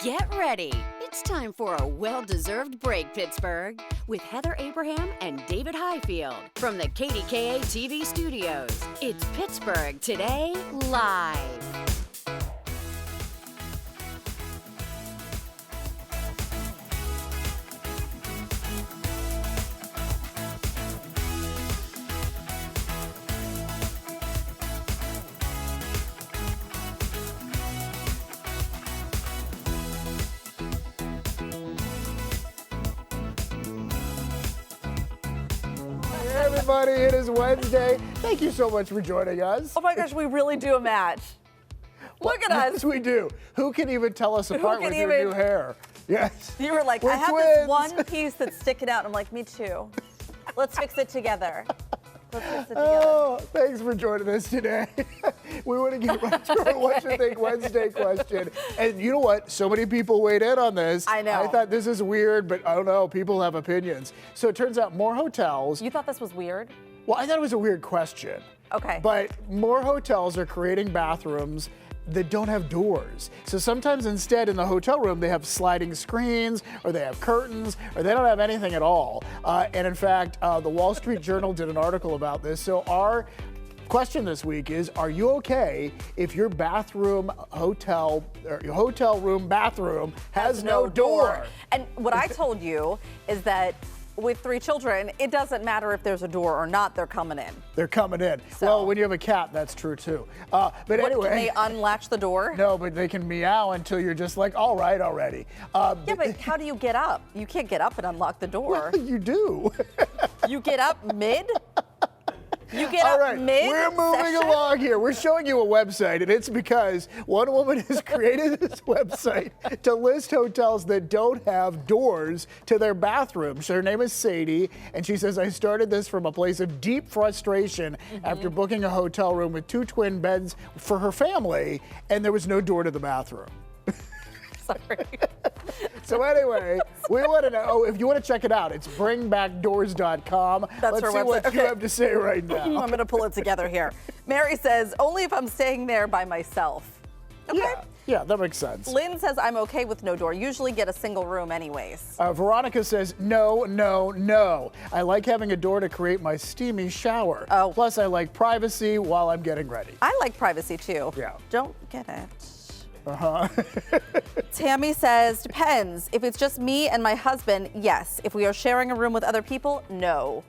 Get ready. It's time for a well-deserved break, Pittsburgh, with Heather Abraham and David Highfield from the KDKA TV studios. It's Pittsburgh Today Live. Everybody, it is Wednesday. Thank you so much for joining us. Oh my gosh, we really do a match. Look at us. Yes, we do. Who can even tell us apart with your new hair? Yes. You were like, We're I have twins. this one piece that's sticking out. I'm like, me too. Let's fix it together. Let's fix it together. Oh, thanks for joining us today. We want to get right to our What You Think Wednesday question. And you know what? So many people weighed in on this. I know. I thought this is weird, but I don't know. People have opinions. So it turns out more hotels. You thought this was weird? Well, I thought it was a weird question. Okay. But more hotels are creating bathrooms that don't have doors. So sometimes instead in the hotel room, they have sliding screens or they have curtains or they don't have anything at all. And in fact, the Wall Street Journal did an article about this. So our question this week is, are you okay if your bathroom hotel or your hotel room bathroom has no door? And what I told you is that with 3 children, it doesn't matter if there's a door or not, they're coming in. They're coming in. So, well, when you have a cat, that's true too. But anyway. Can they unlatch the door? No, but they can meow until you're just like, all right already. Yeah, but how do you get up? You can't get up and unlock the door. Well, you do. You get up mid? You get All up right, mid? we're moving along here. We're showing you a website, and it's because one woman has created this website to list hotels that don't have doors to their bathrooms. Her name is Sadie, and she says, I started this from a place of deep frustration after booking a hotel room with 2 twin beds for her family, and there was no door to the bathroom. Sorry. So anyway, we want to know, if you want to check it out, it's bringbackdoors.com. That's Let's her see website. what you Okay. have to say right now. I'm going to pull it together here. Mary says, only if I'm staying there by myself. Okay. Yeah, that makes sense. Lynn says, I'm okay with no door. Usually get a single room anyways. Veronica says, no, no, no. I like having a door to create my steamy shower. Oh. Plus, I like privacy while I'm getting ready. I like privacy too. Yeah. Don't get it. Uh-huh. Tammy says, depends. If it's just me and my husband, yes. If we are sharing a room with other people, no.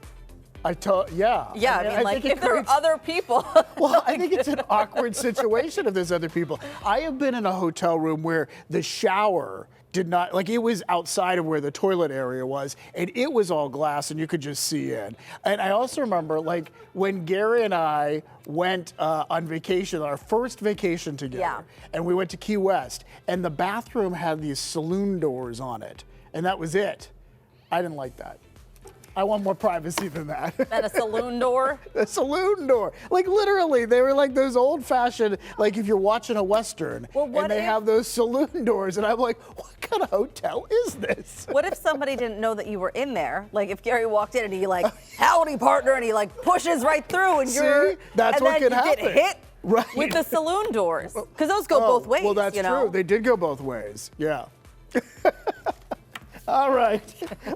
Yeah. Yeah, I mean, like, think it if there are creates- other people. Well, I think it's an awkward situation if there's other people. I have been in a hotel room where the shower did not, like, it was outside of where the toilet area was, and it was all glass and you could just see in. And I also remember, like, when Gary and I went on vacation, our first vacation together, Yeah. and we went to Key West, and the bathroom had these saloon doors on it, and that was it. I didn't like that. I want more privacy than that. And a saloon door. A saloon door. Like, literally, they were like those old-fashioned, like if you're watching a Western, Well, what and they if- have those saloon doors, and I'm like, what kind of hotel is this? What if somebody didn't know that you were in there? Like if Gary walked in and he like, howdy partner, and he like pushes right through and you're, See? That's and what then could you happen. get hit Right. with the saloon doors. Because those go both ways, Well, that's you know? true. They did go both ways. Yeah. All right.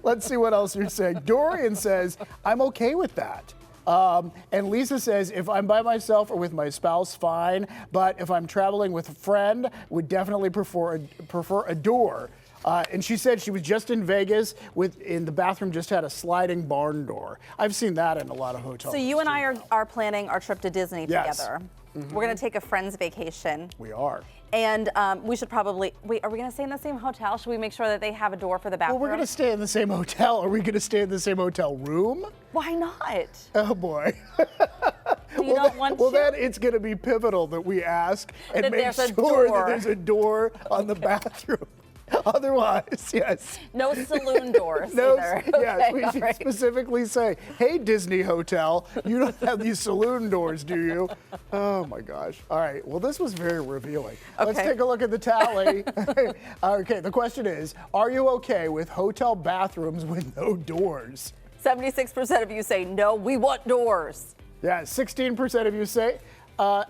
Let's see what else you're saying. Dorian says, I'm okay with that. And Lisa says, if I'm by myself or with my spouse, fine. But if I'm traveling with a friend, would definitely prefer a door. And she said she was just in Vegas in the bathroom just had a sliding barn door. I've seen that in a lot of hotels. So you and I are planning our trip to Disney Yes. together. We're going to take a friend's vacation. We are. And we should probably, wait, are we going to stay in the same hotel? Should we make sure that they have a door for the bathroom? Well, we're going to stay in the same hotel. Are we going to stay in the same hotel room? Why not? Oh, boy. Do you not want Well, to? then it's going to be pivotal that we ask and That make there's a sure that door. there's a door on the bathroom. Otherwise, yes. No saloon doors No, either. yes, Okay, we all should right. specifically say, hey, Disney Hotel, you don't have these saloon doors, do you? Oh, my gosh. All right. Well, this was very revealing. Let's Okay. take a look at the tally. Okay, the question is, are you okay with hotel bathrooms with no doors? 76% of you say, no, we want doors. Yeah, 16% of you say,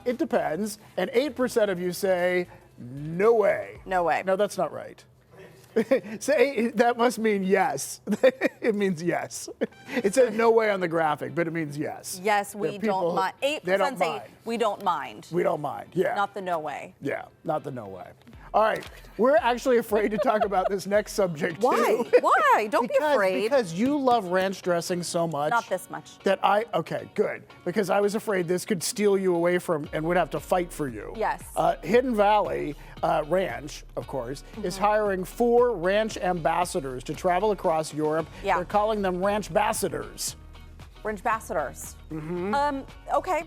it depends. And 8% of you say, No way. No way. No, that's not right. Say that must mean yes. It means yes. It says no way on the graphic, but it means yes. Yes, we don't mind. 8% say mind. we don't mind. We don't mind. Yeah. Not the no way. Yeah, not the no way. All right, we're actually afraid to talk about this next subject Why? too. Why? Don't be afraid. Because you love ranch dressing so much. Not this much. Okay, good. Because I was afraid this could steal you away from and would have to fight for you. Yes. Hidden Valley Ranch, of course, is hiring 4 ranch ambassadors to travel across Europe. Yeah. They're calling them ranch ambassadors. Ranch ambassadors. Okay,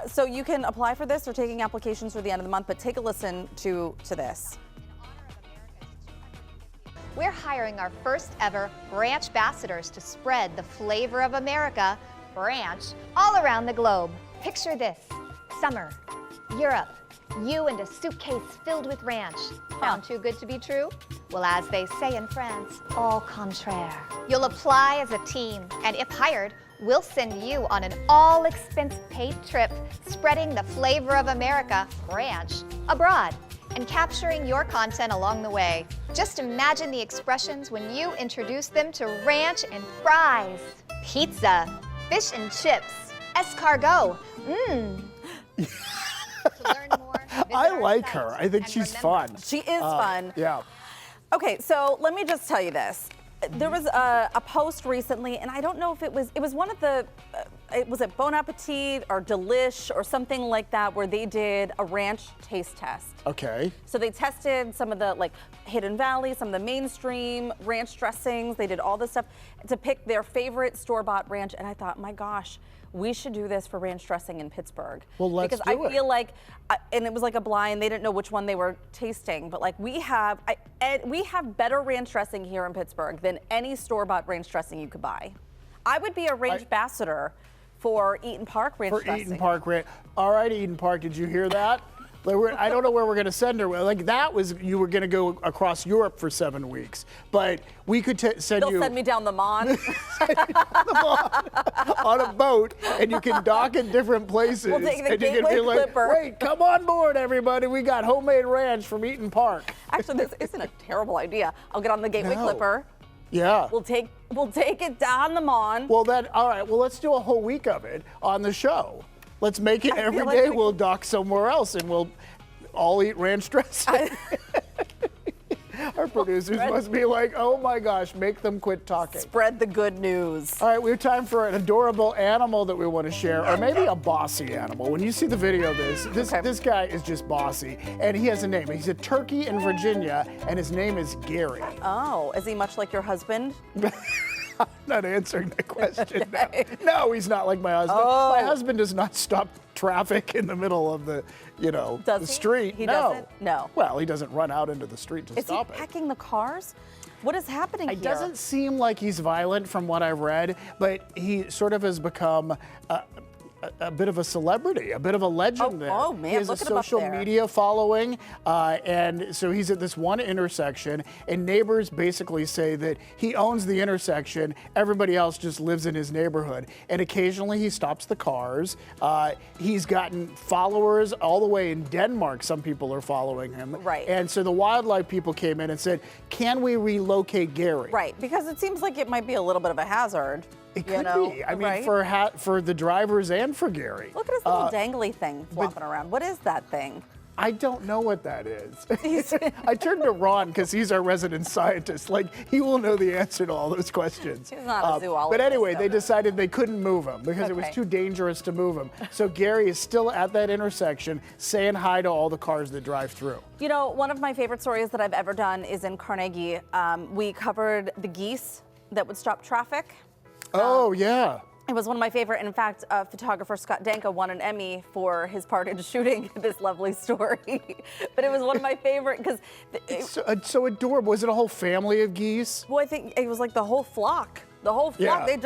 so you can apply for this. They're taking applications for the end of the month, but take a listen to this. We're hiring our first ever ranch ambassadors to spread the flavor of America, ranch, all around the globe. Picture this: summer, Europe, you and a suitcase filled with ranch. Sound too good to be true? Well, as they say in France, au contraire. You'll apply as a team, and if hired, we'll send you on an all-expense-paid trip spreading the flavor of America, ranch, abroad, and capturing your content along the way. Just imagine the expressions when you introduce them to ranch and fries, pizza, fish and chips, escargot. To learn more, visit I our like site. her. I think And she's remember, fun. She is fun. Yeah. Okay, so let me just tell you this. There was a post recently, and I don't know if it was one of the, was it Bon Appetit or Delish or something like that, where they did a ranch taste test. Okay. So they tested some of the like Hidden Valley, some of the mainstream ranch dressings. They did all this stuff to pick their favorite store-bought ranch, and I thought, my gosh, we should do this for ranch dressing in Pittsburgh. Well, let's because do I it. feel like, and it was like a blind. They didn't know which one they were tasting, but like we have better ranch dressing here in Pittsburgh than any store-bought ranch dressing you could buy. I would be a ranch ambassador for Eaton Park ranch dressing. Eaton Park Ranch. All right, Eaton Park, did you hear that? Like, I don't know where we're going to send her. Like that was, you were going to go across Europe for 7 weeks, but we could send They'll you send me down the Mon. on a boat, and you can dock in different places. We'll take the and you can Gateway be like, Clipper. wait, come on board, everybody. We got homemade ranch from Eaton Park. Actually, this isn't a terrible idea. I'll get on the Gateway No. Clipper. Yeah. We'll take it down the Mon. Well, all right. Well, let's do a whole week of it on the show. Let's make it I every feel like day. we- We'll dock somewhere else, and we'll all eat ranch dressing. Our producers must be like, oh my gosh, make them quit talking. Spread the good news. All right, we have time for an adorable animal that we want to share, or maybe a bossy animal. When you see the video of this guy is just bossy, and he has a name. He's a turkey in Virginia, and his name is Gary. Oh, is he much like your husband? I'm not answering that question now. No, he's not like my husband. Oh. My husband does not stop traffic in the middle of the, Does the he? street. He no. doesn't? No. Well, he doesn't run out into the street to Is he stop it. packing the cars? What is happening It here? doesn't seem like he's violent from what I've read, but he sort of has become a bit of a celebrity, a bit of a legend there. oh, man, He has look a at him up social there. media following, and so he's at this one intersection, and neighbors basically say that he owns the intersection, everybody else just lives in his neighborhood, and occasionally he stops the cars. He's gotten followers all the way in Denmark, some people are following him. Right. And so the wildlife people came in and said, can we relocate Gary? Right, because it seems like it might be a little bit of a hazard. It could be. I mean, right? for the drivers and for Gary. Look at his little dangly thing flopping around. What is that thing? I don't know what that is. I turned to Ron because he's our resident scientist. Like, he will know the answer to all those questions. He's not a zoologist. But anyway, they though. decided they couldn't move him because it was Okay. too dangerous to move him. So Gary is still at that intersection saying hi to all the cars that drive through. You know, one of my favorite stories that I've ever done is in Carnegie. We covered the geese that would stop traffic. Oh, yeah. It was one of my favorite. In fact, photographer Scott Danka won an Emmy for his part in shooting this lovely story. But it was one of my favorite because, It's so adorable. Was it a whole family of geese? well, I think it was like the whole flock. The whole flock, Yeah.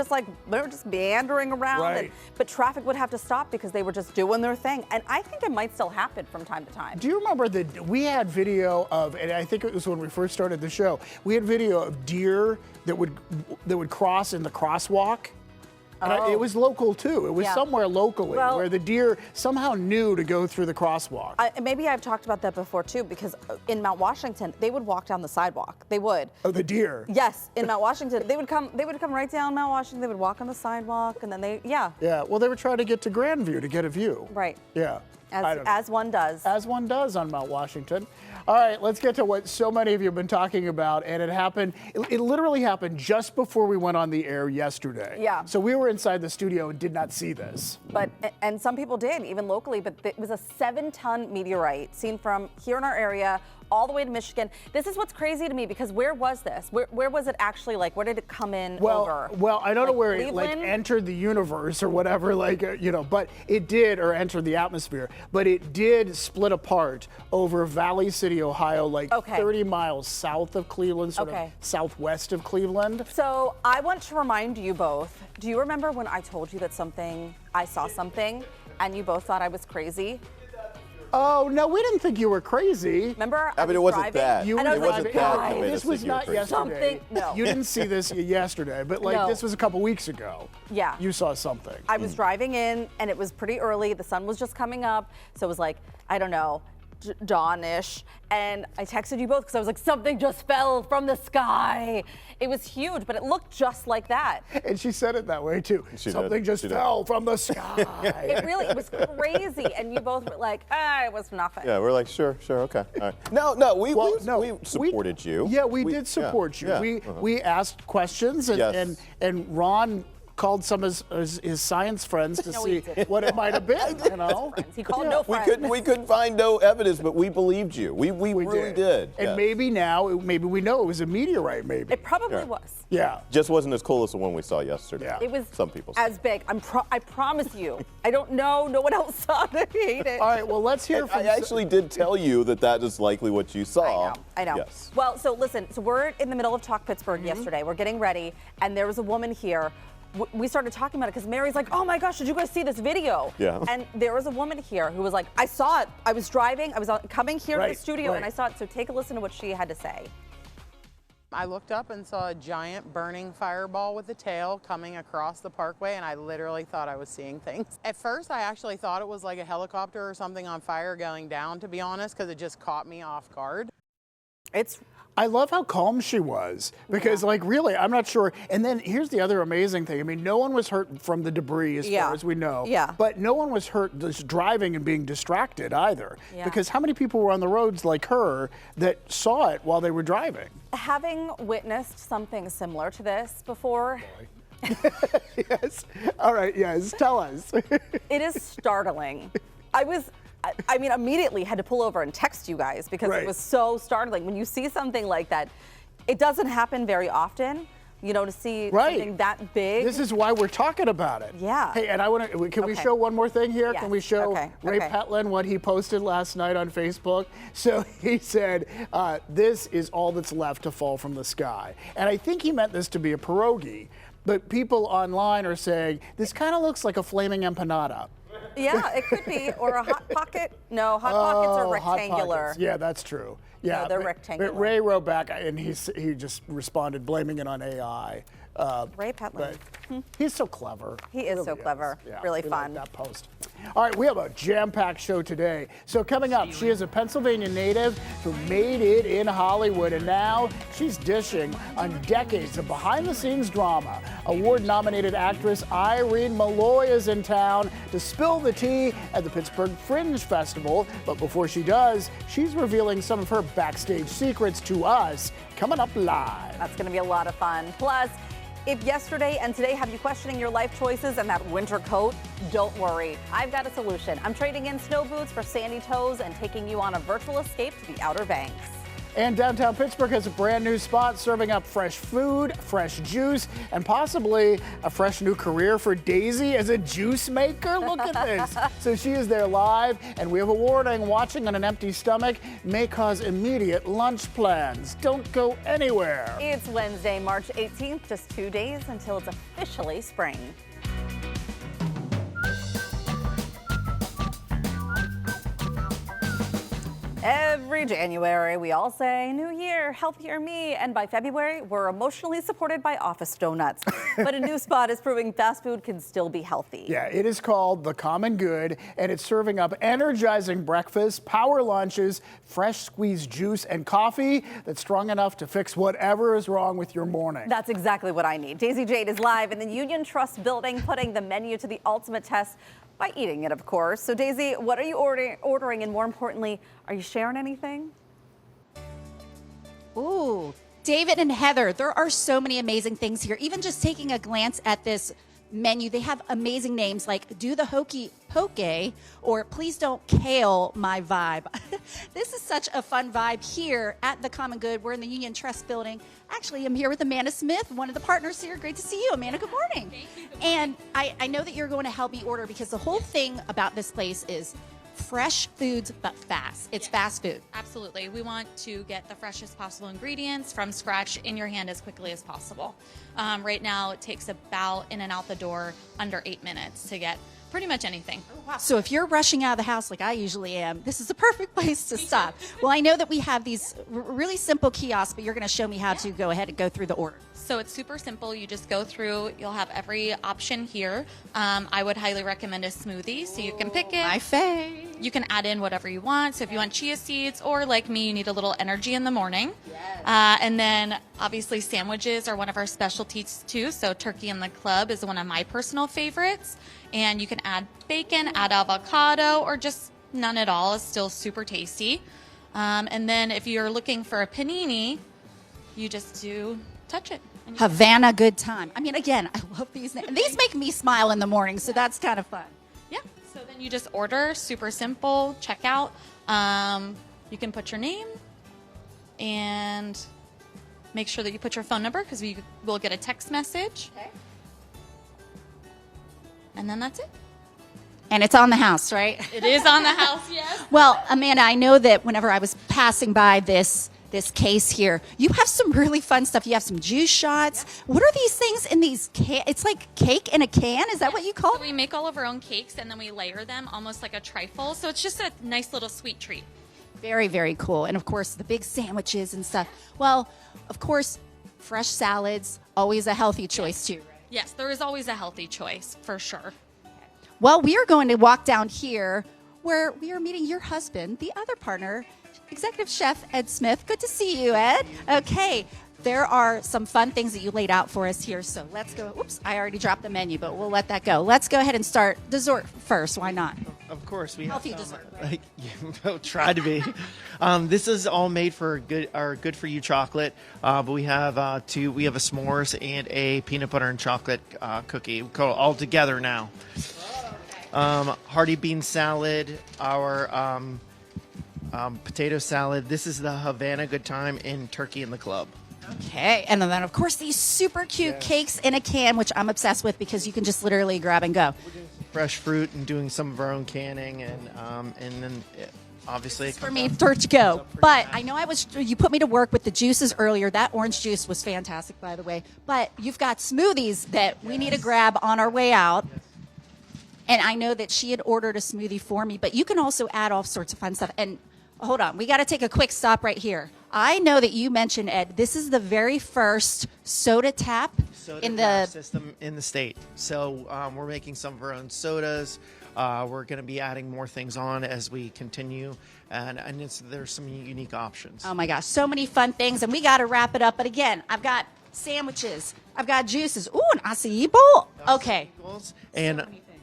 they were just meandering around. Right. But traffic would have to stop because they were just doing their thing. And I think it might still happen from time to time. Do you remember that we had video of, and I think it was when we first started the show, we had video of deer that would cross in the crosswalk. And it was local too. It was somewhere locally where the deer somehow knew to go through the crosswalk. Maybe I've talked about that before too, because in Mount Washington, they would walk down the sidewalk. They would. Oh, the deer. Yes, in Mount Washington, they would come right down Mount Washington. They would walk on the sidewalk, and then Yeah, well, they were trying to get to Grandview to get a view. Right. Yeah. As one does. As one does on Mount Washington. All right, let's get to what so many of you have been talking about, and it happened, it literally happened just before we went on the air yesterday. Yeah. So we were inside the studio and did not see this. And some people did, even locally, but it was a 7-ton meteorite seen from here in our area all the way to Michigan. This is what's crazy to me, because where was this? Where was it actually, like, where did it come in over? Well, I don't know where Cleveland? it entered the universe or whatever, but it did, or entered the atmosphere, but it did split apart over Valley City, Ohio, 30 miles south of Cleveland, sort of southwest of Cleveland. So I want to remind you both, do you remember when I told you that I saw something, and you both thought I was crazy? Oh, no, we didn't think you were crazy. Remember? I mean, it wasn't that. You it wasn't that. This was not yesterday. No. You didn't see this yesterday, but this was a couple weeks ago. Yeah. You saw something. I was driving in, and it was pretty early. The sun was just coming up, so it was like, I don't know, dawn-ish, and I texted you both because I was like, something just fell from the sky. It was huge, but it looked just like that. And she said it that way too. Something just fell from the sky. It was crazy, and you both were like, it was nothing. Yeah, we're like, sure, okay. All right. No, we supported you. Yeah, we did support you. Yeah. We asked questions, and Ron called some of his science friends to see what it might have been. He called no friends. We couldn't find no evidence, but we believed you. We really did. And maybe we know it was a meteorite. Maybe it probably was. Yeah, just wasn't as cool as the one we saw yesterday. Yeah. It was some people as big. I promise you. I don't know. No one else saw it. I hate it. All right. Well, let's hear from. I actually did tell you that is likely what you saw. I know. Yes. Well, so listen. So we're in the middle of Talk Pittsburgh yesterday. We're getting ready, and there was a woman here. We started talking about it because Mary's like, oh my gosh, did you guys see this video? Yeah. And there was a woman here who was like, I saw it. I was driving. I was coming here to the studio, and I saw it. So take a listen to what she had to say. I looked up and saw a giant burning fireball with a tail coming across the parkway, and I literally thought I was seeing things. At first, I actually thought it was like a helicopter or something on fire going down, to be honest, because it just caught me off guard. I love how calm she was, because really, I'm not sure. And then here's the other amazing thing. I mean, no one was hurt from the debris as far as we know. Yeah. But no one was hurt just driving and being distracted either. Yeah. Because how many people were on the roads like her that saw it while they were driving? Having witnessed something similar to this before. Yes. All right, yes, tell us. It is startling. I mean, immediately had to pull over and text you guys because it was so startling. When you see something like that, it doesn't happen very often, to see something that big. This is why we're talking about it. Yeah. Hey, and can we show one more thing here? Yes. Can we show Ray Petlin what he posted last night on Facebook? So he said, this is all that's left to fall from the sky. And I think he meant this to be a pierogi, but people online are saying, this kind of looks like a flaming empanada. Yeah, it could be, or a Hot Pocket. No, Hot Pockets are rectangular. Hot Pockets. Yeah, that's true. Yeah, no, they're rectangular. But Ray wrote back, and he just responded, blaming it on AI. Ray Petlin. He's so clever. He is so clever. Yeah, really we fun. Like that post. All right, we have a jam-packed show today. So coming up, she is a Pennsylvania native who made it in Hollywood, and now she's dishing on decades of behind-the-scenes drama. Award-nominated actress Irene Molloy is in town to spill the tea at the Pittsburgh Fringe Festival. But before she does, she's revealing some of her backstage secrets to us, coming up live. That's going to be a lot of fun. Plus, if yesterday and today have you questioning your life choices and that winter coat, don't worry. I've got a solution. I'm trading in snow boots for sandy toes and taking you on a virtual escape to the Outer Banks. And downtown Pittsburgh has a brand new spot serving up fresh food, fresh juice, and possibly a fresh new career for Daisy as a juice maker. Look at this. So she is there live, and we have a warning: watching on an empty stomach may cause immediate lunch plans. Don't go anywhere. It's Wednesday, March 18th, just 2 days until it's officially spring. Every Every January, we all say, New Year, healthier me. And by February, we're emotionally supported by office donuts. But a new spot is proving fast food can still be healthy. Yeah, it is called The Common Good, and it's serving up energizing breakfasts, power lunches, fresh squeezed juice, and coffee that's strong enough to fix whatever is wrong with your morning. That's exactly what I need. Daisy Jade is live in the Union Trust building, putting the menu to the ultimate test by eating it, of course. So, Daisy, what are you ordering? And more importantly, are you sharing anything? Ooh, David and Heather, there are so many amazing things here. Even just taking a glance at this menu, they have amazing names like Do the Hokey Poke or Please Don't Kale My Vibe. This is such a fun vibe here at the Common Good. We're in the Union Trust building. Actually, I'm here with Amanda Smith, one of the partners here. Great to see you, Amanda. Good morning. Thank you. Good morning. And I know that you're going to help me order because the whole thing about this place is fresh foods, but fast. It's fast food. Absolutely. We want to get the freshest possible ingredients from scratch in your hand as quickly as possible. Right now, it takes about in and out the door under 8 minutes to get pretty much anything. So if you're rushing out of the house like I usually am, this is the perfect place to stop. Well, I know that we have these really simple kiosks, but you're going to show me how to go ahead and go through the order. So it's super simple. You just go through. You'll have every option here. I would highly recommend a smoothie, so you can pick it. My fave. You can add in whatever you want. So if you want chia seeds, or like me, you need a little energy in the morning. And then obviously sandwiches are one of our specialties too. So turkey in the club is one of my personal favorites. And you can add bacon, add avocado, or just none at all. It's still super tasty. And then if you're looking for a panini, you just do touch it. Havana good time. I mean, again, I love these names. These make me smile in the morning, so that's kind of fun. Yeah. So then you just order, super simple, check out. You can put your name and make sure that you put your phone number because we will get a text message. Okay. And then that's it. And it's on the house, right? It is on the house, yes. Well, Amanda, I know that whenever I was passing by this case here, you have some really fun stuff. You have some juice shots. What are these things in these It's like cake in a can? Is that what you call it? So we make all of our own cakes and then we layer them almost like a trifle. So it's just a nice little sweet treat. Very, very cool. And of course, the big sandwiches and stuff. Well, of course, fresh salads, always a healthy choice too, right? Yes, there is always a healthy choice, for sure. Well, we are going to walk down here where we are meeting your husband, the other partner, Executive Chef Ed Smith. Good to see you, Ed. Okay, there are some fun things that you laid out for us here. So let's go. Oops, I already dropped the menu, but we'll let that go. Let's go ahead and start dessert first. Why not? Of course, we healthy have dessert. Like, we'll try to be. This is all made for good for you chocolate. But we have we have a s'mores and a peanut butter and chocolate cookie. We call it all together now. Hearty bean salad, our potato salad. This is the Havana Good Time in Turkey in the Club. Okay, and then of course these super cute cakes in a can, which I'm obsessed with because you can just literally grab and go. We're doing some fresh fruit and doing some of our own canning, and then obviously for me to go. But I know you put me to work with the juices earlier. That orange juice was fantastic, by the way. But you've got smoothies that we need to grab on our way out. And I know that she had ordered a smoothie for me, but you can also add all sorts of fun stuff. And hold on, we got to take a quick stop right here. I know that you mentioned, Ed, this is the very first soda tap system in the state. So we're making some of our own sodas. We're going to be adding more things on as we continue, and there's some unique options. Oh my gosh, so many fun things, and we got to wrap it up. But again, I've got sandwiches, I've got juices. Ooh, an acai bowl. Okay.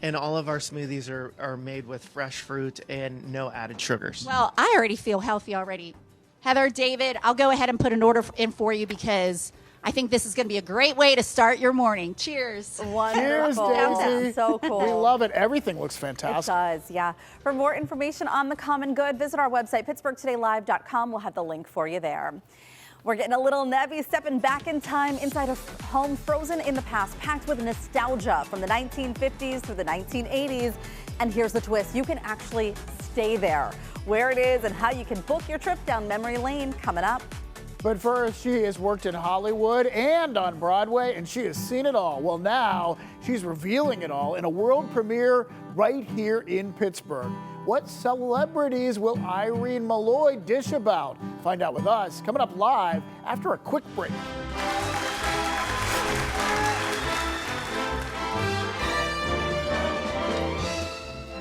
And all of our smoothies are made with fresh fruit and no added sugars. Well, I already feel healthy already. Heather, David, I'll go ahead and put an order in for you because I think this is going to be a great way to start your morning. Cheers. Wonderful. Cheers, Daisy. So cool. We love it. Everything looks fantastic. It does, yeah. For more information on the Common Good, visit our website, PittsburghTodayLive.com. We'll have the link for you there. We're getting a little nebby, stepping back in time inside a home frozen in the past, packed with nostalgia from the 1950s through the 1980s. And here's the twist. You can actually stay there. Where it is and how you can book your trip down memory lane coming up. But first, she has worked in Hollywood and on Broadway, and she has seen it all. Well, now she's revealing it all in a world premiere right here in Pittsburgh. What celebrities will Irene Molloy dish about? Find out with us, coming up live after a quick break.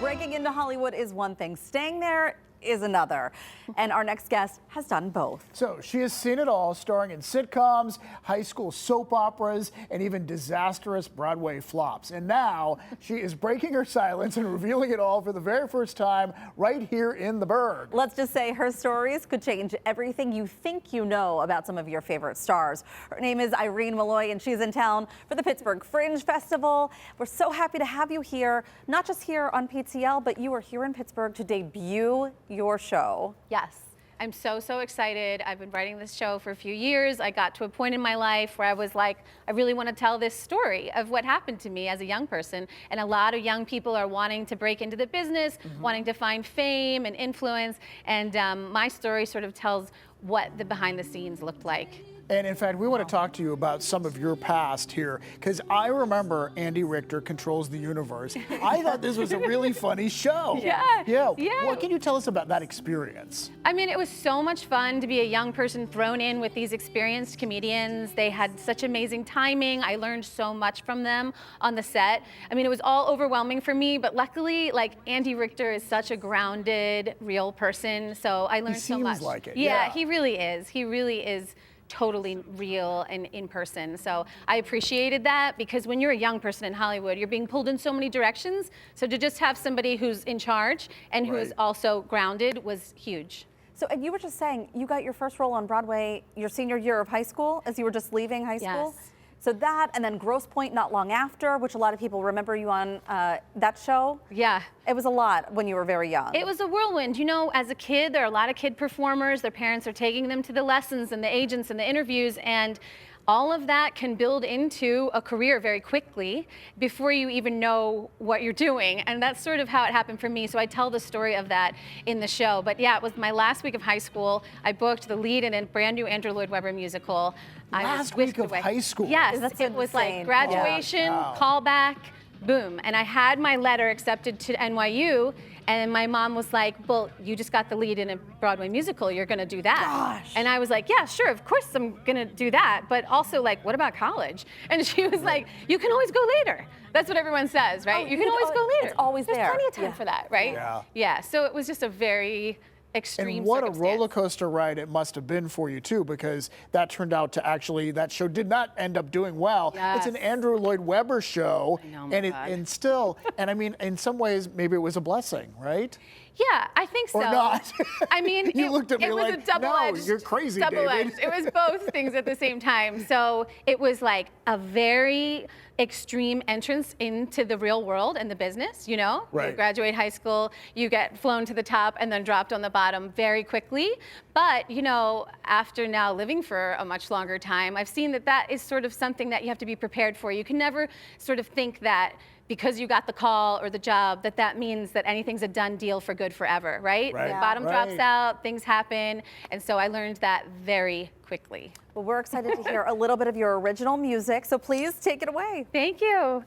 Breaking into Hollywood is one thing. Staying there is another. And our next guest has done both. So she has seen it all, starring in sitcoms, high school soap operas, and even disastrous Broadway flops. And now she is breaking her silence and revealing it all for the very first time right here in the Berg. Let's just say her stories could change everything you think you know about some of your favorite stars. Her name is Irene Molloy, and she's in town for the Pittsburgh Fringe Festival. We're so happy to have you here, not just here on PTL, but you are here in Pittsburgh to debut your show. Yes, I'm so excited. I've been writing this show for a few years. I got to a point in my life where I was like, I really want to tell this story of what happened to me as a young person. And a lot of young people are wanting to break into the business, wanting to find fame and influence. And my story sort of tells what the behind the scenes looked like. And in fact, we want to talk to you about some of your past here, because I remember Andy Richter Controls the Universe. I thought this was a really funny show. Yeah. What can you tell us about that experience? I mean, it was so much fun to be a young person thrown in with these experienced comedians. They had such amazing timing. I learned so much from them on the set. I mean, it was all overwhelming for me, but luckily, like, Andy Richter is such a grounded, real person, so I learned so much. He seems like it. Yeah, he really is. He really is totally real and in person. So I appreciated that, because when you're a young person in Hollywood, you're being pulled in so many directions. So to just have somebody who's in charge and who is also grounded was huge. So, and you were just saying you got your first role on Broadway your senior year of high school, as you were just leaving high school? Yes. So that, and then Grosse Pointe not long after, which a lot of people remember you on that show. Yeah. It was a lot when you were very young. It was a whirlwind. You know, as a kid, there are a lot of kid performers. Their parents are taking them to the lessons and the agents and the interviews, and all of that can build into a career very quickly before you even know what you're doing. And that's sort of how it happened for me. So I tell the story of that in the show. But yeah, it was my last week of high school. I booked the lead in a brand new Andrew Lloyd Webber musical. Last week of high school? Yes, That's it was insane. like graduation, callback, boom. And I had my letter accepted to NYU. And my mom was like, well, you just got the lead in a Broadway musical. You're going to do that. Gosh. And I was like, yeah, sure, of course I'm going to do that. But also, like, what about college? And she was like, you can always go later. That's what everyone says, right? You can always go later. It's always There's there. plenty of time for that, right? Yeah. So it was just a very extreme And what a circumstance. roller coaster ride it must have been for you too, because that turned out to actually, that show did not end up doing well. Yes. It's an Andrew Lloyd Webber show, I know, my and God. and still, and I mean, in some ways, maybe it was a blessing, right? Yeah, I think so. Or not. I mean, You looked at me it was like, a double-edged, no, you're crazy, double-edged. David. It was both things at the same time. So it was like a very extreme entrance into the real world and the business, you know? Right. You graduate high school, you get flown to the top and then dropped on the bottom very quickly. But, you know, after now living for a much longer time, I've seen that that is sort of something that you have to be prepared for. You can never sort of think that because you got the call or the job, that means that anything's a done deal for good forever, right? Right. The bottom drops Right. out, things happen, and so I learned that very quickly. Well, we're excited to hear a little bit of your original music, so please take it away. Thank you.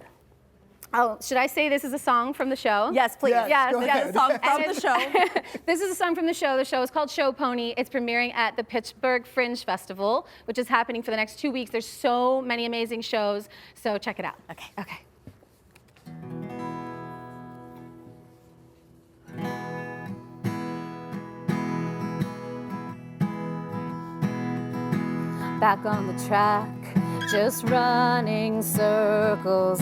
Oh, should I say this is a song from the show? Yes, please. Yes, go This ahead. is a song from And the show. This is a song from the show. The show is called Show Pony. It's premiering at the Pittsburgh Fringe Festival, which is happening for the next 2 weeks. There's so many amazing shows, so check it out. Okay. Back on the track, just running circles,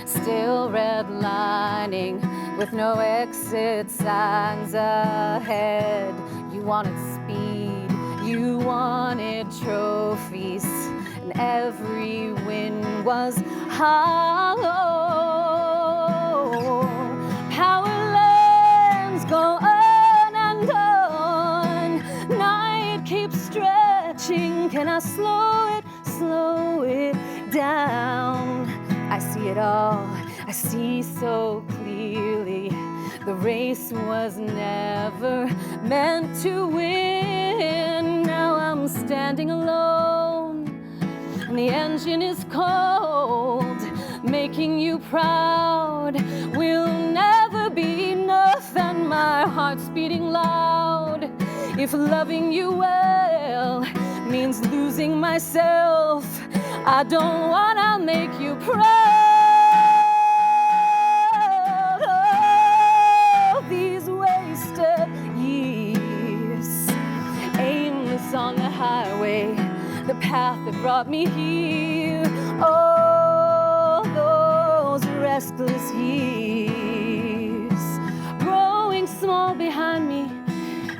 still redlining with no exit signs ahead. You wanted speed, you wanted trophies, and every win was hollow. Power lines go on and on, night keeps stretching. Can I slow it down? I see it all, I see so clearly. The race was never meant to win. Now I'm standing alone, and the engine is cold, making you proud will never be enough, and my heart's beating loud. If loving you well means losing myself, I don't wanna make you proud. Oh, these wasted years, aimless on the highway, the path that brought me here. All those restless years, growing small behind me,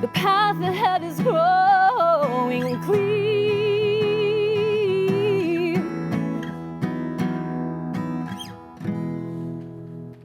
the path ahead is growing clear.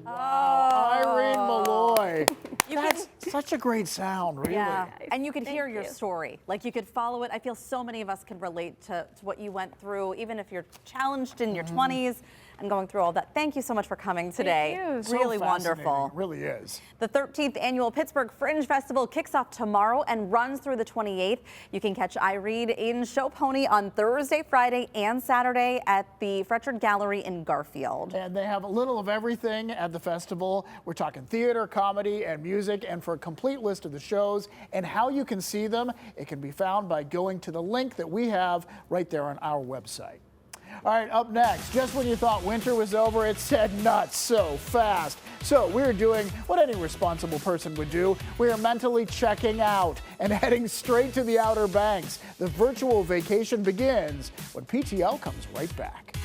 Irene Molloy. That's such a great sound, really. Yeah, and you could hear your you. story. Like, you could follow it. I feel so many of us can relate to what you went through, even if you're challenged in your 20s and going through all that. Thank you so much for coming today. Thank you. So Really fascinating. wonderful. It really is. The 13th annual Pittsburgh Fringe Festival kicks off tomorrow and runs through the 28th. You can catch Irene in Show Pony on Thursday, Friday, and Saturday at the Fretchard Gallery in Garfield. And they have a little of everything at the festival. We're talking theater, comedy, and music. And for a complete list of the shows and how you can see them, it can be found by going to the link that we have right there on our website. All right, up next, just when you thought winter was over, it said not so fast. So we're doing what any responsible person would do. We are mentally checking out and heading straight to the Outer Banks. The virtual vacation begins when PTL comes right back.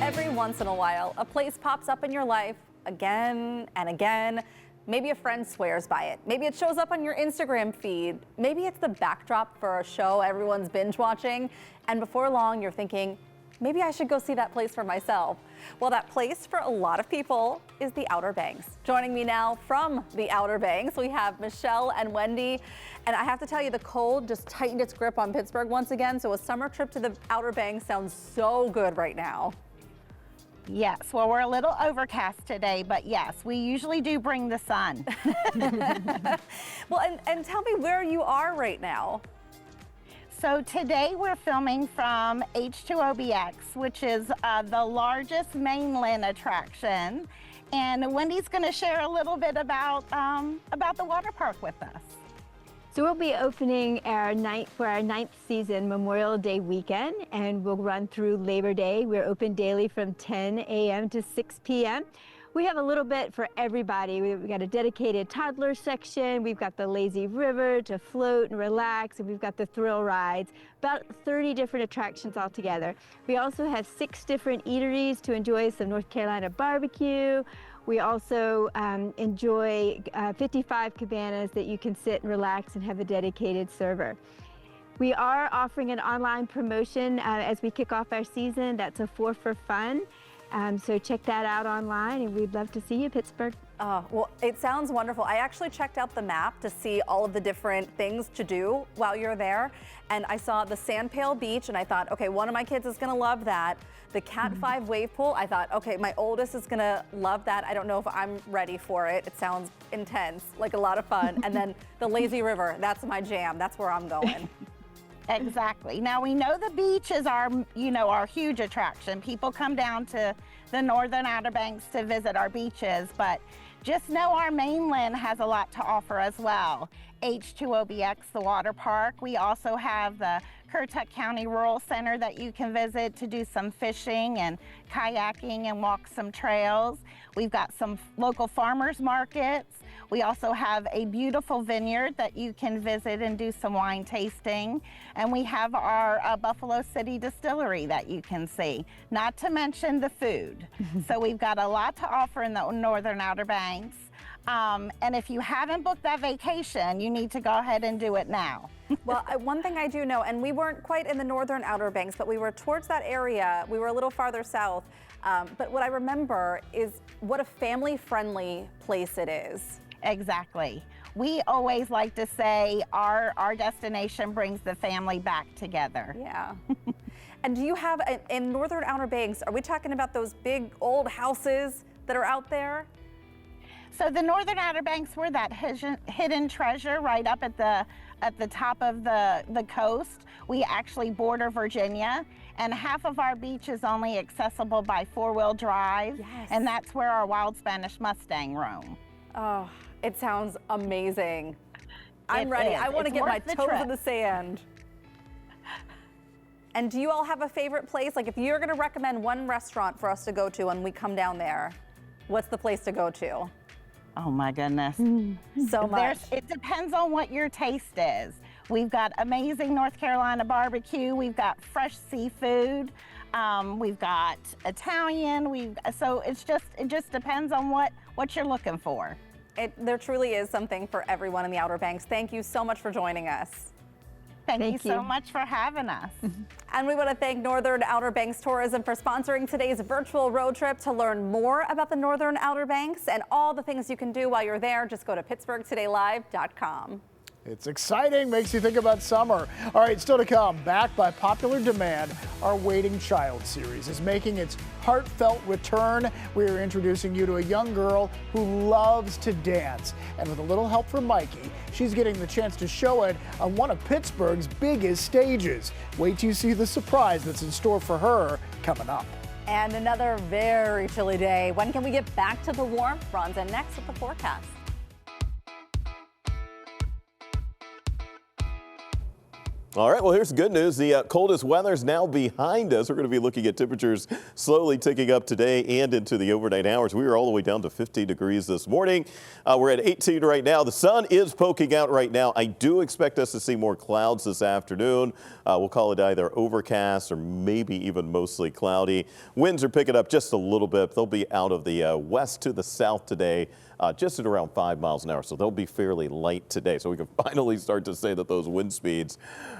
Every once in a while, a place pops up in your life again and again. Maybe a friend swears by it. Maybe it shows up on your Instagram feed. Maybe it's the backdrop for a show everyone's binge watching. And before long, you're thinking, maybe I should go see that place for myself. Well, that place for a lot of people is the Outer Banks. Joining me now from the Outer Banks, we have Michelle and Wendy. And I have to tell you, the cold just tightened its grip on Pittsburgh once again. So a summer trip to the Outer Banks sounds so good right now. Yes, well, we're a little overcast today, but yes, we usually do bring the sun. Well, and tell me where you are right now. So today we're filming from H2OBX, which is the largest mainland attraction. And Wendy's going to share a little bit about the water park with us. So we'll be opening our ninth season Memorial Day weekend, and we'll run through Labor Day. We're open daily from 10 a.m. to 6 p.m. We have a little bit for everybody. We've got a dedicated toddler section. We've got the lazy river to float and relax, and we've got the thrill rides. About 30 different attractions altogether. We also have 6 different eateries to enjoy some North Carolina barbecue. We also enjoy 55 cabanas that you can sit and relax and have a dedicated server. We are offering an online promotion as we kick off our season. That's a 4 for Fun. So check that out online, and we'd love to see you, Pittsburgh. Well, it sounds wonderful. I actually checked out the map to see all of the different things to do while you're there. And I saw the Sand Pail Beach, and I thought, okay, one of my kids is gonna love that. The Cat 5 wave pool, I thought, okay, my oldest is gonna love that. I don't know if I'm ready for it. It sounds intense, like a lot of fun. And then the lazy river, that's my jam. That's where I'm going. Exactly. Now we know the beach is our huge attraction. People come down to the northern Outer Banks to visit our beaches, but just know our mainland has a lot to offer as well. H2OBX, the water park. We also have the Currituck County Rural Center that you can visit to do some fishing and kayaking and walk some trails. We've got some local farmers markets. We also have a beautiful vineyard that you can visit and do some wine tasting. And we have our Buffalo City Distillery that you can see, not to mention the food. So we've got a lot to offer in the northern Outer Banks. And if you haven't booked that vacation, you need to go ahead and do it now. Well, one thing I do know, and we weren't quite in the northern Outer Banks, but we were towards that area. We were a little farther south. But what I remember is what a family-friendly place it is. Exactly. We always like to say our destination brings the family back together. Yeah. And do you have, in northern Outer Banks, are we talking about those big old houses that are out there? So the Northern Outer Banks, we're that hidden treasure right up at the top of the coast. We actually border Virginia, and half of our beach is only accessible by 4-wheel drive. Yes. And that's where our wild Spanish Mustang roam. Oh, it sounds amazing. I'm ready. I want to get my toes in the sand. And do you all have a favorite place? Like, if you're going to recommend one restaurant for us to go to when we come down there, what's the place to go to? Oh my goodness. So much. It depends on what your taste is. We've got amazing North Carolina barbecue. We've got fresh seafood. We've got Italian. So it just depends on what you're looking for. There truly is something for everyone in the Outer Banks. Thank you so much for joining us. Thank you so much for having us. And we want to thank Northern Outer Banks Tourism for sponsoring today's virtual road trip. To learn more about the Northern Outer Banks and all the things you can do while you're there, just go to PittsburghTodayLive.com. It's exciting, makes you think about summer. All right, still to come, back by popular demand, our Waiting Child series is making its heartfelt return. We are introducing you to a young girl who loves to dance. And with a little help from Mikey, she's getting the chance to show it on one of Pittsburgh's biggest stages. Wait till you see the surprise that's in store for her coming up. And another very chilly day. When can we get back to the warmth? Ron's in next with the forecast. All right, well, here's the good news. The coldest weather is now behind us. We're going to be looking at temperatures slowly ticking up today and into the overnight hours. We were all the way down to 50 degrees this morning. We're at 18 right now. The sun is poking out right now. I do expect us to see more clouds this afternoon. We'll call it either overcast or maybe even mostly cloudy. Winds are picking up just a little bit. They'll be out of the west to the south today. Just at around 5 miles an hour, so they'll be fairly light today. So we can finally start to say that those wind speeds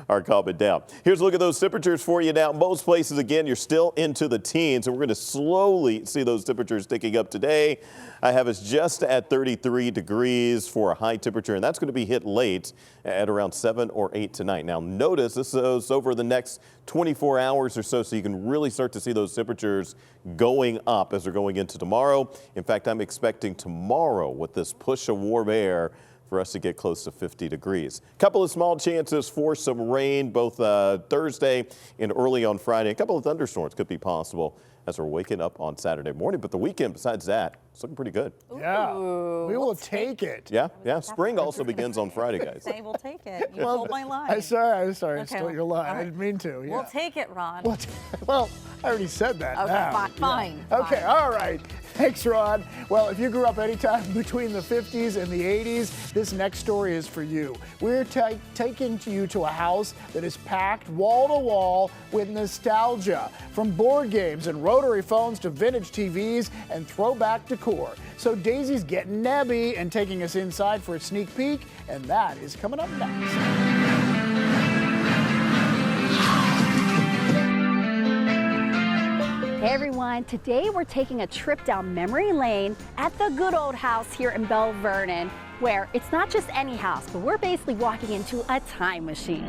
are coming down. Here's a look at those temperatures for you now. Most places, again, you're still into the teens, and we're going to slowly see those temperatures ticking up today. I have us just at 33 degrees for a high temperature, and that's going to be hit late at around 7 or 8 tonight. Now, notice this is over the next 24 hours or so you can really start to see those temperatures going up as we're going into tomorrow. In fact, I'm expecting tomorrow with this push of warm air for us to get close to 50 degrees. A couple of small chances for some rain both Thursday and early on Friday. A couple of thunderstorms could be possible as we're waking up on Saturday morning. But the weekend, besides that, it's looking pretty good. Yeah, we will take it. Yeah. Spring also begins on Friday, guys. Say we'll take it. You stole my line. I'm sorry. I Okay, stole your line. all right. I didn't mean to. Yeah. We'll take it, Ron. Well, I already said that. Okay, now. fine. Okay, all right. Thanks, Ron. Well, if you grew up anytime between the 50s and the 80s, this next story is for you. We're taking you to a house that is packed wall to wall with nostalgia, from board games and rotary phones to vintage TVs and throwback decor. So Daisy's getting nebby and taking us inside for a sneak peek, and that is coming up next. Hey everyone, today we're taking a trip down memory lane at the good old house here in Belle, Vernon, where it's not just any house, but we're basically walking into a time machine.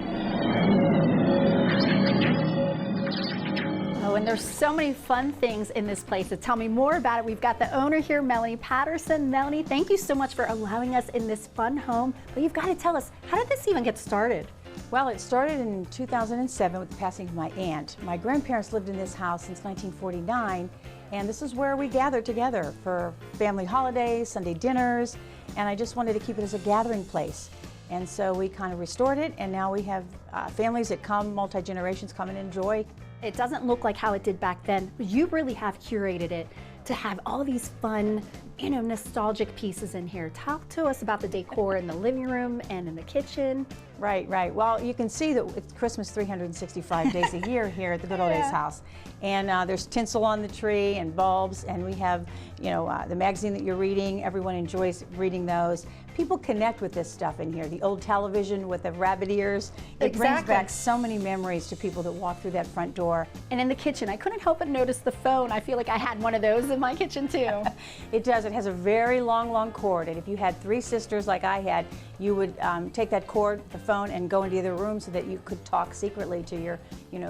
Oh, and there's so many fun things in this place. To tell me more about it, we've got the owner here, Melanie Patterson. Melanie, thank you so much for allowing us in this fun home, but you've got to tell us, how did this even get started? Well, it started in 2007 with the passing of my aunt. My grandparents lived in this house since 1949, and this is where we gathered together for family holidays, Sunday dinners, and I just wanted to keep it as a gathering place. And so we kind of restored it, and now we have families that come, multi-generations come and enjoy. It doesn't look like how it did back then, but you really have curated it to have all these fun, nostalgic pieces in here. Talk to us about the decor in the living room and in the kitchen. Right. Well, you can see that it's Christmas 365 days a year here at the Good Old Days house. And there's tinsel on the tree and bulbs, and we have, the magazine that you're reading. Everyone enjoys reading those. People connect with this stuff in here. The old television with the rabbit ears. It brings back so many memories to people that walk through that front door. And in the kitchen, I couldn't help but notice the phone. I feel like I had one of those in my kitchen too. It does. It has a very long cord. And if you had 3 sisters like I had, you would take that cord, the phone, and go into the other room so that you could talk secretly to your,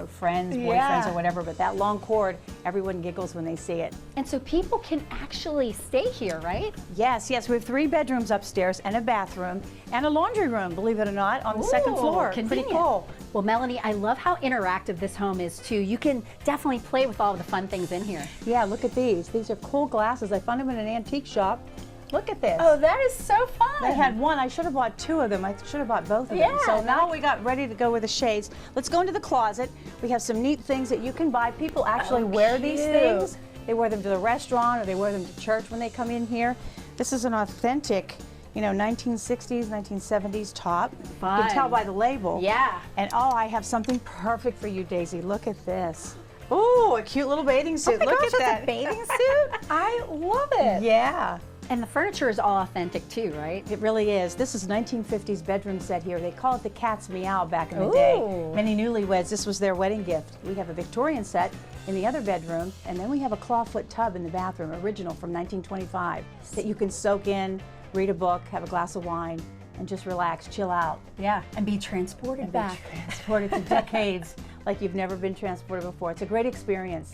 friends, boyfriends, or whatever. But that long cord, everyone giggles when they see it. And so people can actually stay here, right? Yes. We have 3 bedrooms upstairs and a bathroom and a laundry room, believe it or not, on the second floor. Convenient. Pretty cool. Well, Melanie, I love how interactive this home is too. You can definitely play with all of the fun things in here. Yeah, look at these. These are cool glasses. I found them in an antique shop. Look at this. Oh, that is so fun. They had one. I should have bought 2 of them. I should have bought both of them. So now we got ready to go with the shades. Let's go into the closet. We have some neat things that you can buy. People actually wear these things. They wear them to the restaurant or they wear them to church when they come in here. This is an authentic, 1960s, 1970s top. Fun. You can tell by the label. Yeah. And I have something perfect for you, Daisy. Look at this. Oh, a cute little bathing suit. Oh my Look gosh, at that's that. a bathing suit? I love it. Yeah. And the furniture is all authentic too, right? It really is. This is 1950s bedroom set here. They call it the cat's meow back in the day. Many newlyweds, this was their wedding gift. We have a Victorian set in the other bedroom, and then we have a clawfoot tub in the bathroom, original from 1925, that you can soak in, read a book, have a glass of wine, and just relax, chill out. Yeah, and be transported back. Transported to decades like you've never been transported before. It's a great experience.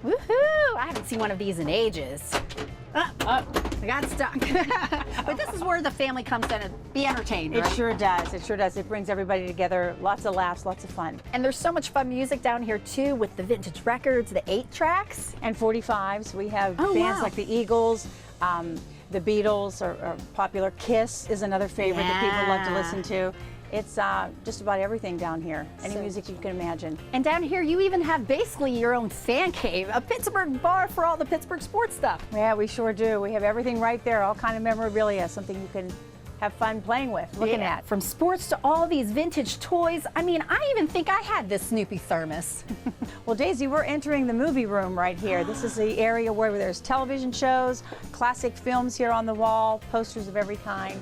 Woohoo! I haven't seen one of these in ages. I got stuck. But this is where the family comes in and be entertained, right? It sure does. It sure does. It brings everybody together. Lots of laughs, lots of fun. And there's so much fun music down here too, with the vintage records, the 8-tracks. And 45s. We have bands like the Eagles, the Beatles are popular. Kiss is another favorite that people love to listen to. It's just about everything down here. Any music you can imagine. And down here, you even have basically your own fan cave, a Pittsburgh bar for all the Pittsburgh sports stuff. Yeah, we sure do. We have everything right there, all kind of memorabilia, something you can have fun playing with, looking at. From sports to all these vintage toys. I mean, I even think I had this Snoopy thermos. Well, Daisy, we're entering the movie room right here. This is the area where there's television shows, classic films here on the wall, posters of every kind.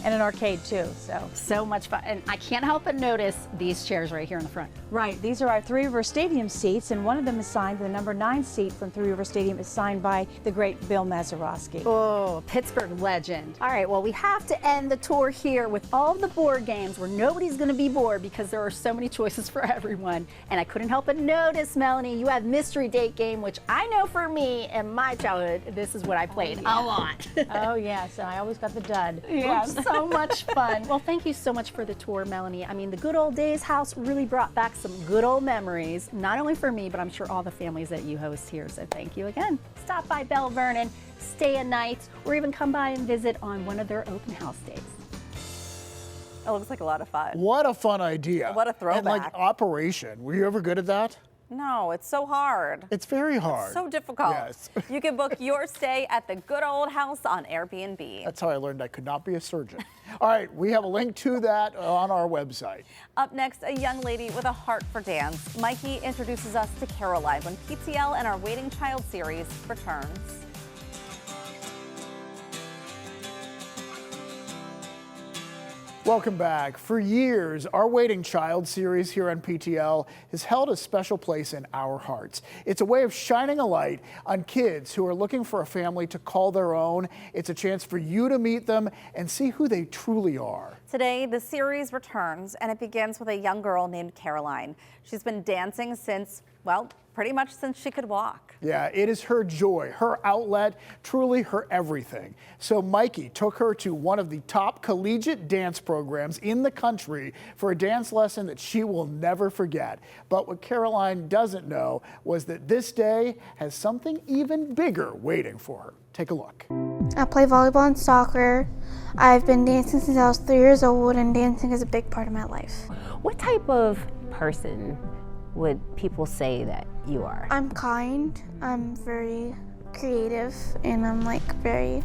And an arcade too, so much fun. And I can't help but notice these chairs right here in the front. Right, these are our Three River Stadium seats, and one of them is signed, the number 9 seat from Three River Stadium is signed by the great Bill Mazeroski. Oh, Pittsburgh legend. All right, well, we have to end the tour here with all of the board games where nobody's gonna be bored because there are so many choices for everyone. And I couldn't help but notice, Melanie, you have Mystery Date Game, which I know for me in my childhood, this is what I played a lot. Oh yes, and I always got the dud. Yeah, so much fun. Well, thank you so much for the tour, Melanie. I mean, the Good Old Days house really brought back some good old memories, not only for me, but I'm sure all the families that you host here. So thank you again. Stop by Belle, Vernon, stay a night, or even come by and visit on one of their open house days. It looks like a lot of fun. What a fun idea. What a throwback. And like operation. Were you ever good at that? No, it's so hard. It's very hard. It's so difficult. Yes. You can book your stay at the Good Old House on Airbnb. That's how I learned I could not be a surgeon. All right, we have a link to that on our website. Up next, a young lady with a heart for dance. Mikey introduces us to Caroline when PTL and our Waiting Child series returns. Welcome back. For years, our Waiting Child series here on PTL has held a special place in our hearts. It's a way of shining a light on kids who are looking for a family to call their own. It's a chance for you to meet them and see who they truly are. Today, the series returns, and it begins with a young girl named Caroline. She's been dancing since, well, pretty much since she could walk. Yeah, it is her joy, her outlet, truly her everything. So Mikey took her to one of the top collegiate dance programs in the country for a dance lesson that she will never forget. But what Caroline doesn't know was that this day has something even bigger waiting for her. Take a look. I play volleyball and soccer. I've been dancing since I was 3 years old, and dancing is a big part of my life. What type of person would people say that you are? I'm kind, I'm very creative, and I'm very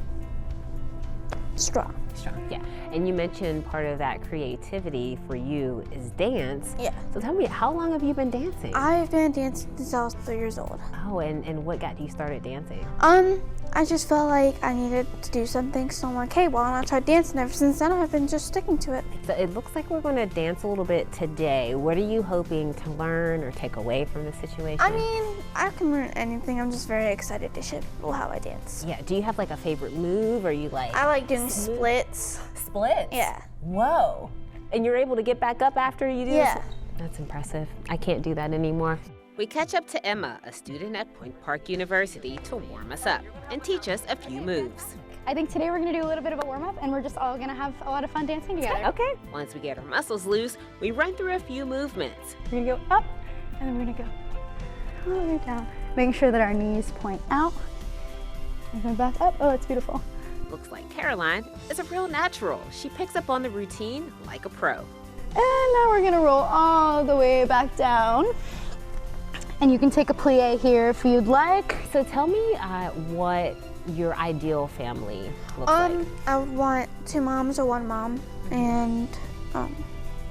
strong. Strong, yeah. And you mentioned part of that creativity for you is dance. Yeah. So tell me, how long have you been dancing? I've been dancing since I was 3 years old. Oh, and what got you started dancing? I just felt like I needed to do something, so I'm like, hey, why not try dancing? Ever since then, I've been just sticking to it. So it looks like we're going to dance a little bit today. What are you hoping to learn or take away from the situation? I mean, I can learn anything. I'm just very excited to show people how I dance. Yeah, do you have like a favorite move, or you like? I like doing splits. Splits? Yeah. Whoa. And you're able to get back up after you do Yeah. this? That's impressive. I can't do that anymore. We catch up to Emma, a student at Point Park University, to warm us up and teach us a few moves. I think today we're going to do a little bit of a warm-up, and we're just all going to have a lot of fun dancing together. Okay. Once we get our muscles loose, we run through a few movements. We're going to go up, and then we're going to go all the way down. Making sure that our knees point out. And then back up. Oh, it's beautiful. Looks like Caroline is a real natural. She picks up on the routine like a pro. And now we're going to roll all the way back down. And you can take a plie here if you'd like. So tell me what your ideal family looks like. I want 2 moms or 1 mom, and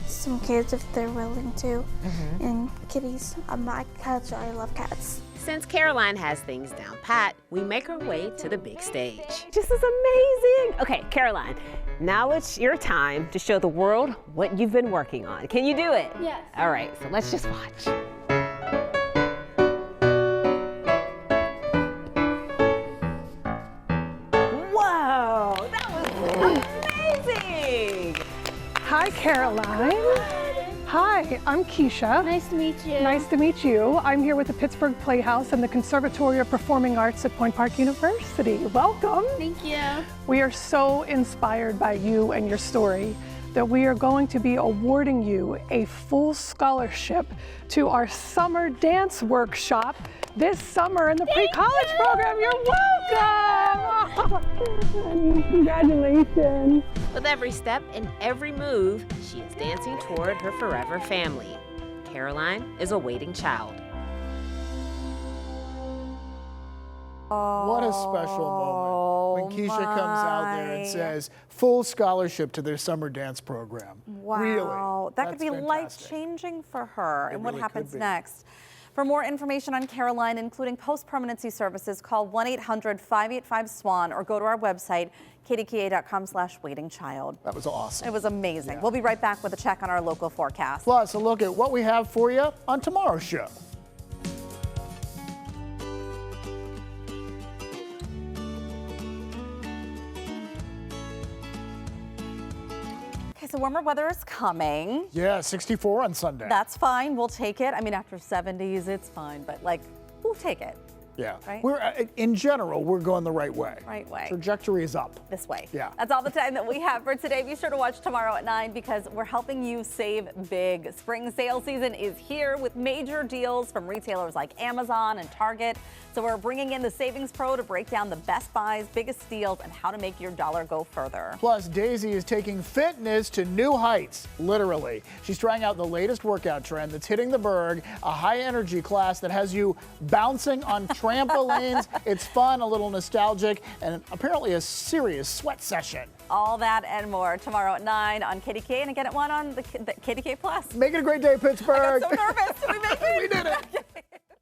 some kids if they're willing to, and kitties. My cats, I love cats. Since Caroline has things down pat, we make our way to the big stage. This is amazing. Okay, Caroline, now it's your time to show the world what you've been working on. Can you do it? Yes. All right, so let's just watch. Hi, Caroline. Hi, I'm Keisha. Nice to meet you. Nice to meet you. I'm here with the Pittsburgh Playhouse and the Conservatory of Performing Arts at Point Park University. Welcome. Thank you. We are so inspired by you and your story that we are going to be awarding you a full scholarship to our summer dance workshop this summer in the pre-college program. You're welcome. Congratulations. With every step and every move, she is dancing toward her forever family. Caroline is a waiting child. What a special moment when Keisha comes out there and says, full scholarship to their summer dance program. Wow. Really? That could be life-changing for her. And what happens next? For more information on Caroline, including post-permanency services, call 1-800-585-SWAN or go to our website, kdka.com/waitingchild. That was awesome. It was amazing. We'll be right back with a check on our local forecast. Plus, a look at what we have for you on tomorrow's show. So warmer weather is coming. Yeah, 64 on Sunday. That's fine. We'll take it. I mean, after 70s, it's fine. But, like, we'll take it. Yeah. Right? We're in general, we're going the right way. Right way. Trajectory is up. This way. Yeah. That's all the time that we have for today. Be sure to watch tomorrow at 9 because we're helping you save big. Spring sale season is here with major deals from retailers like Amazon and Target. So we're bringing in the Savings Pro to break down the best buys, biggest deals, and how to make your dollar go further. Plus, Daisy is taking fitness to new heights, literally. She's trying out the latest workout trend that's hitting the Berg, a high-energy class that has you bouncing on trampolines. It's fun, a little nostalgic, and apparently a serious sweat session. All that and more tomorrow at 9 on KDK and again at 1 on the KDK Plus. Make it a great day, Pittsburgh. I got so nervous. Did we make it? We did it.